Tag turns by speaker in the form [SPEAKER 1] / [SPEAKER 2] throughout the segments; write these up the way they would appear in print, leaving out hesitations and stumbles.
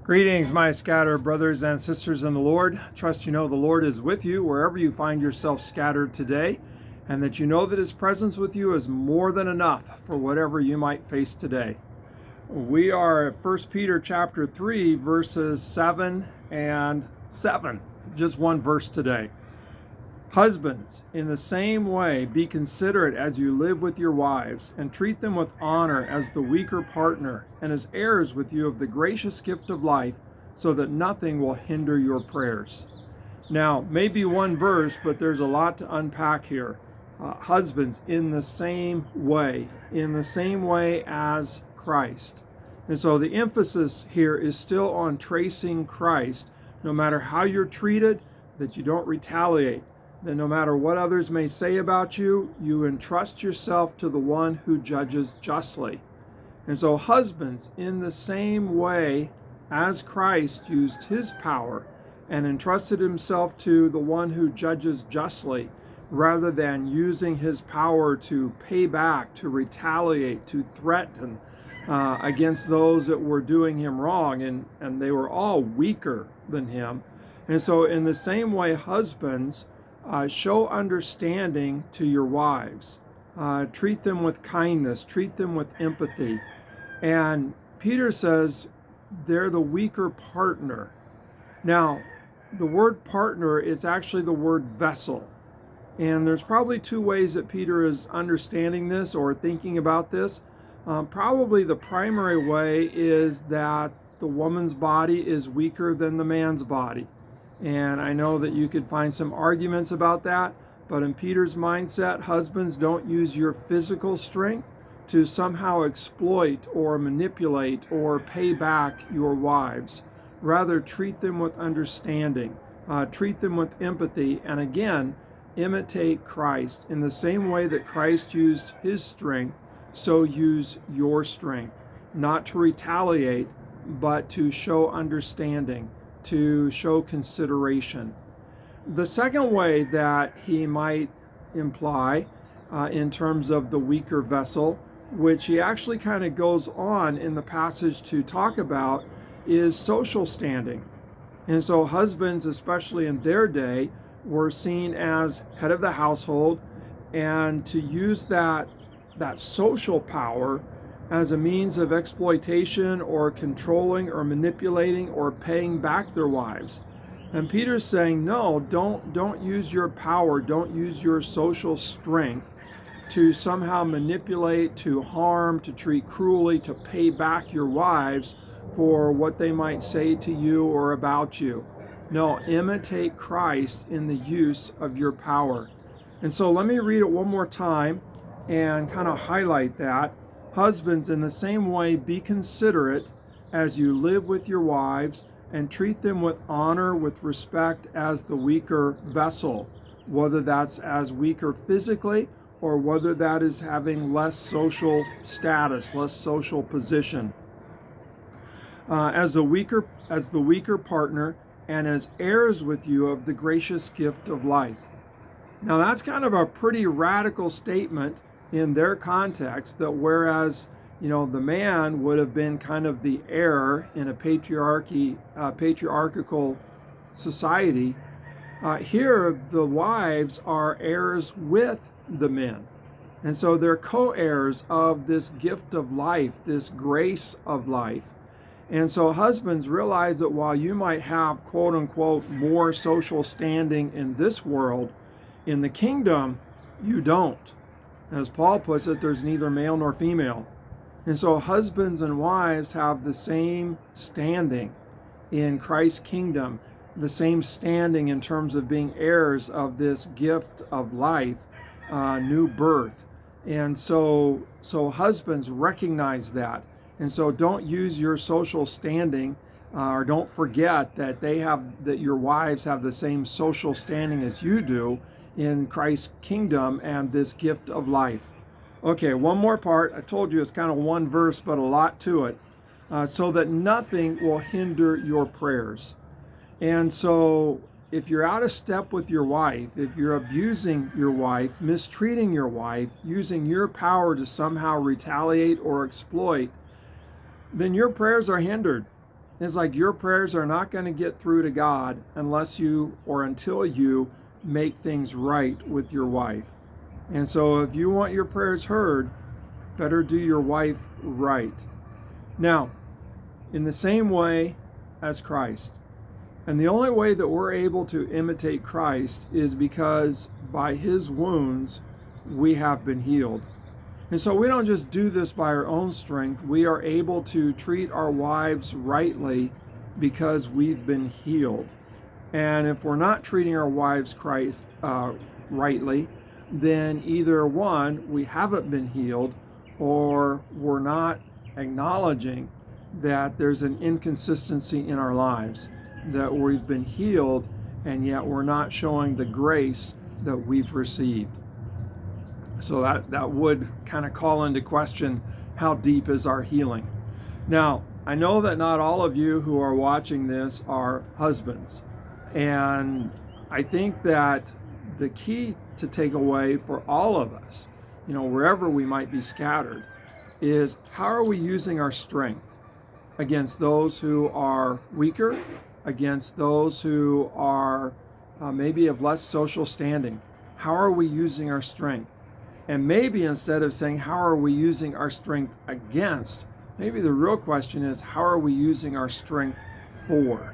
[SPEAKER 1] Greetings, my scattered brothers and sisters in the Lord. Trust you know the Lord is with you wherever you find yourself scattered today, and that you know that His presence with you is more than enough for whatever you might face today. We are at 1 Peter chapter 3, verses 7 and 7. Just one verse today. Husbands, in the same way, be considerate as you live with your wives, and treat them with honor as the weaker partner, and as heirs with you of the gracious gift of life, so that nothing will hinder your prayers. Now, maybe one verse, but there's a lot to unpack here. Husbands, in the same way as Christ. And so the emphasis here is still on tracing Christ. No matter how you're treated, that you don't retaliate. That no matter what others may say about you, you entrust yourself to the one who judges justly. And so husbands, in the same way as Christ used his power and entrusted himself to the one who judges justly, rather than using his power to pay back, to retaliate, to threaten against those that were doing him wrong, and they were all weaker than him. And so in the same way, husbands, show understanding to your wives. Treat them with kindness. Treat them with empathy. And Peter says they're the weaker partner. Now, the word partner is actually the word vessel. And there's probably two ways that Peter is understanding this or thinking about this. Probably the primary way is that the woman's body is weaker than the man's body. And I know that you could find some arguments about that, but in Peter's mindset, husbands, don't use your physical strength to somehow exploit or manipulate or pay back your wives. Rather, treat them with understanding, treat them with empathy, and again, imitate Christ. In the same way that Christ used his strength, so use your strength. Not to retaliate, but to show understanding, to show consideration. The second way that he might imply in terms of the weaker vessel, which he actually kind of goes on in the passage to talk about, is social standing. And so husbands, especially in their day, were seen as head of the household, and to use that social power as a means of exploitation or controlling or manipulating or paying back their wives. And Peter's saying, no, don't use your power, don't use your social strength to somehow manipulate, to harm, to treat cruelly, to pay back your wives for what they might say to you or about you. No, imitate Christ in the use of your power. And so let me read it one more time and kind of highlight that. Husbands, in the same way, be considerate as you live with your wives, and treat them with honor, with respect, as the weaker vessel, whether that's as weaker physically or whether that is having less social status, less social position. As the weaker partner, and as heirs with you of the gracious gift of life. Now that's kind of a pretty radical statement in their context, that whereas the man would have been kind of the heir in a patriarchal society, here the wives are heirs with the men. And so they're co-heirs of this gift of life, this grace of life. And so husbands, realize that while you might have, quote unquote, more social standing in this world, in the kingdom, you don't. As Paul puts it, there's neither male nor female. And so husbands and wives have the same standing in Christ's kingdom, the same standing in terms of being heirs of this gift of life, new birth. And so husbands recognize that. And so don't use your social standing, or don't forget that your wives have the same social standing as you do in Christ's kingdom and this gift of life. Okay, one more part. I told you it's kind of one verse, but a lot to it. So that nothing will hinder your prayers. And so if you're out of step with your wife, if you're abusing your wife, mistreating your wife, using your power to somehow retaliate or exploit, then your prayers are hindered. It's like your prayers are not going to get through to God unless you or until you make things right with your wife. And so if you want your prayers heard, better do your wife right. Now, in the same way as Christ, and the only way that we're able to imitate Christ is because by his wounds we have been healed. And so we don't just do this by our own strength. We are able to treat our wives rightly because we've been healed. And if we're not treating our wives rightly, then either one, we haven't been healed, or we're not acknowledging that there's an inconsistency in our lives, that we've been healed and yet we're not showing the grace that we've received. So that would kind of call into question, how deep is our healing? Now, I know that not all of you who are watching this are husbands. And I think that the key to take away for all of us, wherever we might be scattered, is how are we using our strength against those who are weaker, against those who are maybe of less social standing? How are we using our strength? And maybe instead of saying, how are we using our strength against, maybe the real question is, how are we using our strength for?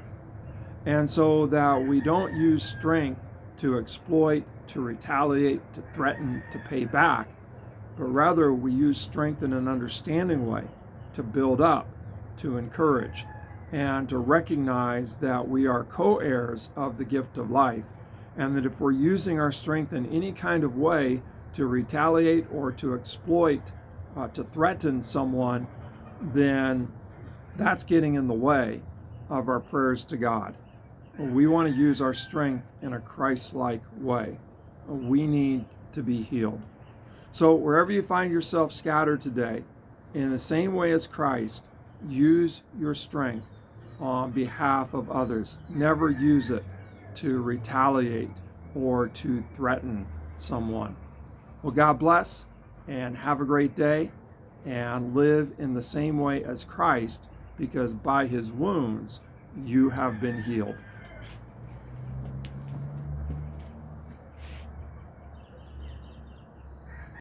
[SPEAKER 1] And so that we don't use strength to exploit, to retaliate, to threaten, to pay back, but rather we use strength in an understanding way to build up, to encourage, and to recognize that we are co-heirs of the gift of life, and that if we're using our strength in any kind of way to retaliate or to exploit, to threaten someone, then that's getting in the way of our prayers to God. We want to use our strength in a Christ-like way. We need to be healed. So wherever you find yourself scattered today, in the same way as Christ, use your strength on behalf of others. Never use it to retaliate or to threaten someone. Well, God bless and have a great day, and live in the same way as Christ, because by his wounds you have been healed.